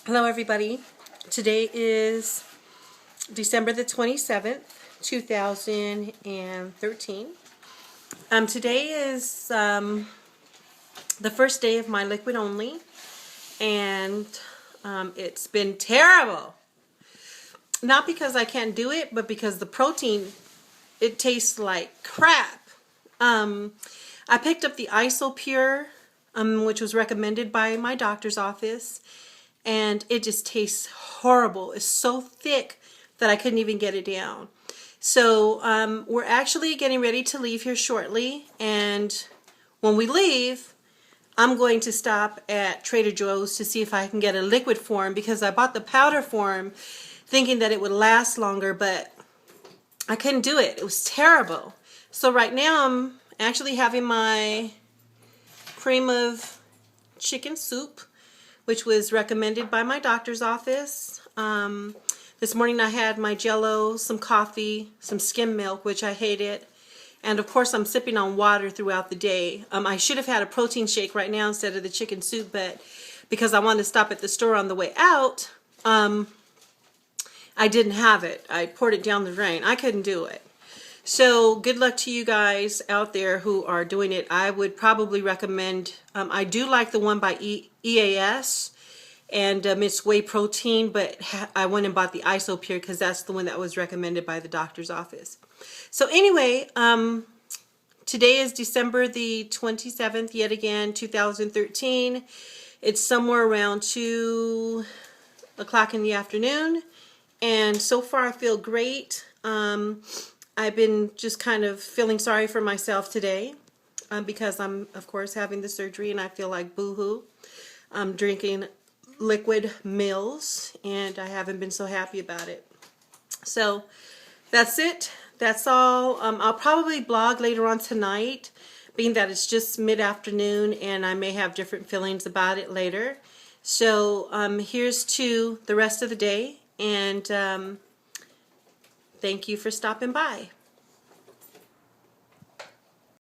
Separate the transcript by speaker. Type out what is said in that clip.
Speaker 1: Hello everybody. Today is December the 27th, 2013. Today is the first day of my liquid only, and it's been terrible. Not because I can't do it, but because the protein, it tastes like crap. I picked up the Isopure, which was recommended by my doctor's office, and it just tastes horrible. It's so thick that I couldn't even get it down. So we're actually getting ready to leave here shortly, and when we leave, I'm going to stop at Trader Joe's to see if I can get a liquid form, because I bought the powder form thinking that it would last longer, but I couldn't do it. It was terrible. So right now I'm actually having my cream of chicken soup, which was recommended by my doctor's office. This morning I had my Jell-O, some coffee, some skim milk, which I hated, and of course I'm sipping on water throughout the day. I should have had a protein shake right now instead of the chicken soup, but because I wanted to stop at the store on the way out, I didn't have it. I poured it down the drain. I couldn't do it. So good luck to you guys out there who are doing it. I would probably recommend, I do like the one by EAS, and it's whey protein, but I went and bought the Isopure because that's the one that was recommended by the doctor's office. So anyway, today is December the 27th, yet again, 2013. It's somewhere around 2 o'clock in the afternoon, and so far I feel great. I've been just kind of feeling sorry for myself today because I'm, of course, having the surgery and I feel like boo-hoo. I'm drinking liquid meals and I haven't been so happy about it. So that's it. That's all. I'll probably blog later on tonight, being that it's just mid-afternoon and I may have different feelings about it later. So here's to the rest of the day, and thank you for stopping by.